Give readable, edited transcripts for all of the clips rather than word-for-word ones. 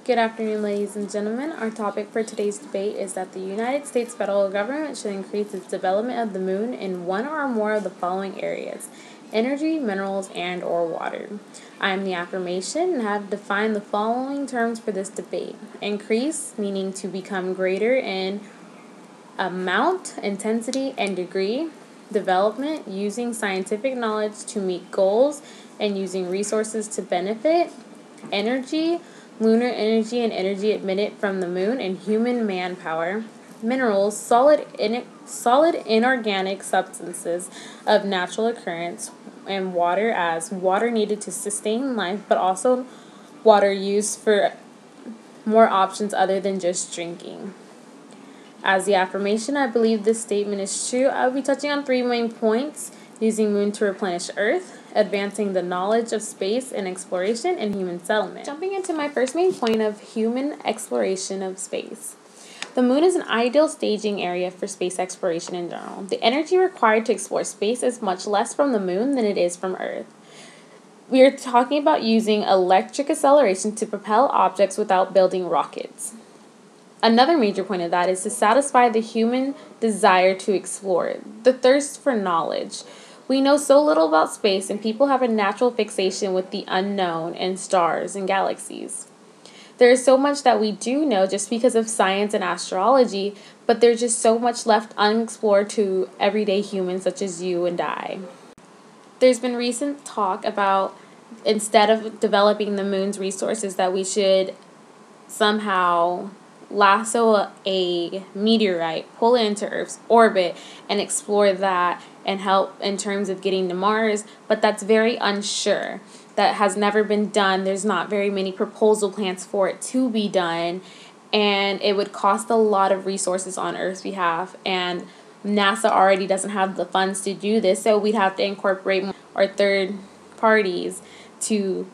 Good afternoon, ladies and gentlemen. Our topic for today's debate is that the United States federal government should increase its development of the moon in one or more of the following areas: energy, minerals, and or water. I am the affirmation and have defined the following terms for this debate. Increase, meaning to become greater in amount, intensity, and degree. Development, using scientific knowledge to meet goals and using resources to benefit. Energy, lunar energy and energy emitted from the moon and human manpower. Minerals, solid inorganic substances of natural occurrence. And water, as water needed to sustain life, but also water used for more options other than just drinking. As the affirmation, I believe this statement is true. I will be touching on 3 main points: using moon to replenish Earth, advancing the knowledge of space and exploration, and human settlement. Jumping into my first main point of human exploration of space. The moon is an ideal staging area for space exploration in general. The energy required to explore space is much less from the moon than it is from Earth. We are talking about using electric acceleration to propel objects without building rockets. Another major point of that is to satisfy the human desire to explore, the thirst for knowledge. We know so little about space, and people have a natural fixation with the unknown and stars and galaxies. There is so much that we do know just because of science and astrology, but there's just so much left unexplored to everyday humans such as you and I. There's been recent talk about, instead of developing the moon's resources, that we should somehow lasso a meteorite, pull it into Earth's orbit, and explore that and help in terms of getting to Mars, but that's very unsure. That has never been done. There's not very many proposal plans for it to be done, and it would cost a lot of resources on Earth's behalf, and NASA already doesn't have the funds to do this, so we'd have to incorporate our third parties to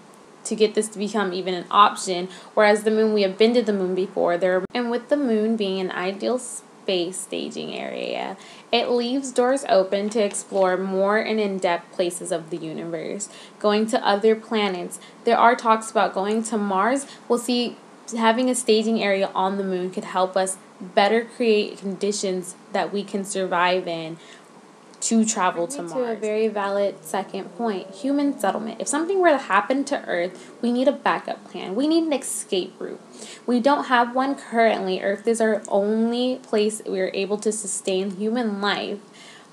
get this to become even an option. Whereas the moon, we have been to the moon before. And with the moon being an ideal space staging area, it leaves doors open to explore more and in-depth places of the universe. Going to other planets. There are talks about going to Mars. We'll see, having a staging area on the moon could help us better create conditions that we can survive in to travel to Mars. To a very valid second point, human settlement. If something were to happen to Earth, we need a backup plan. We need an escape route. We don't have one currently. Earth is our only place we are able to sustain human life.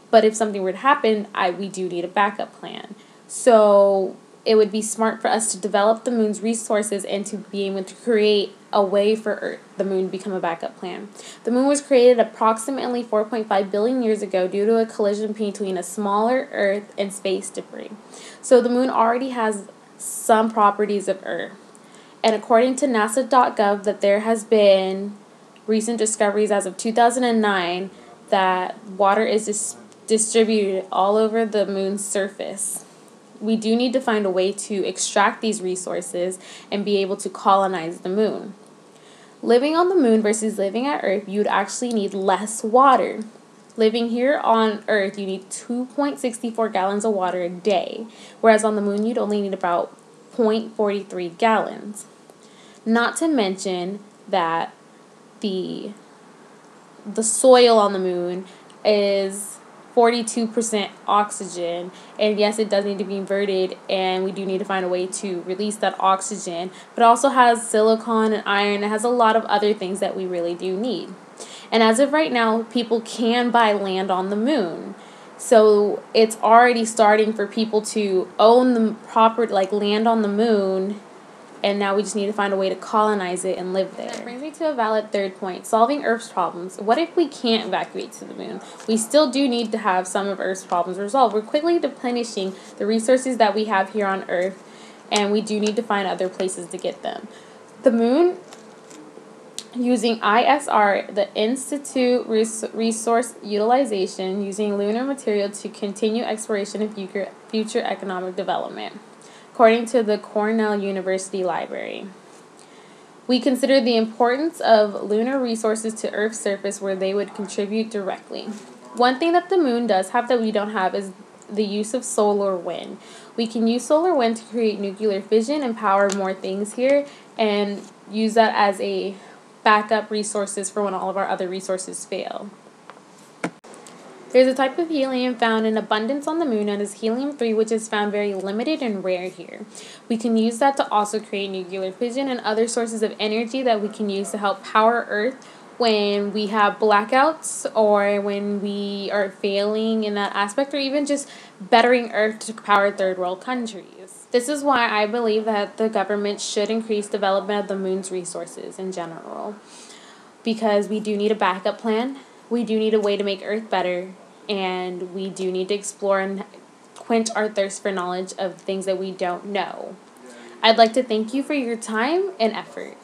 But if something were to happen, we do need a backup plan. So it would be smart for us to develop the moon's resources and to be able to create a way for the moon to become a backup plan. The moon was created approximately 4.5 billion years ago due to a collision between a smaller Earth and space debris. So the moon already has some properties of Earth. And according to NASA.gov, that there has been recent discoveries as of 2009 that water is distributed all over the moon's surface. We do need to find a way to extract these resources and be able to colonize the moon. Living on the moon versus living at Earth, you'd actually need less water. Living here on Earth, you need 2.64 gallons of water a day, whereas on the moon, you'd only need about 0.43 gallons. Not to mention that the soil on the moon is 42% oxygen, and yes, it does need to be inverted, and we do need to find a way to release that oxygen, but it also has silicon and iron. It has a lot of other things that we really do need. And as of right now, people can buy land on the moon, so it's already starting for people to own the proper land on the moon. And now we just need to find a way to colonize it and live there. That brings me to a valid third point: solving Earth's problems. What if we can't evacuate to the moon? We still do need to have some of Earth's problems resolved. We're quickly replenishing the resources that we have here on Earth, and we do need to find other places to get them. The moon, using ISR, the Institute Resource Utilization, using lunar material to continue exploration and future economic development. According to the Cornell University Library, we consider the importance of lunar resources to Earth's surface where they would contribute directly. One thing that the moon does have that we don't have is the use of solar wind. We can use solar wind to create nuclear fission and power more things here, and use that as a backup resources for when all of our other resources fail. There's a type of helium found in abundance on the moon known as helium-3, which is found very limited and rare here. We can use that to also create nuclear fission and other sources of energy that we can use to help power Earth when we have blackouts or when we are failing in that aspect, or even just bettering Earth to power third world countries. This is why I believe that the government should increase development of the moon's resources in general, because we do need a backup plan. We do need a way to make Earth better, and we do need to explore and quench our thirst for knowledge of things that we don't know. I'd like to thank you for your time and effort.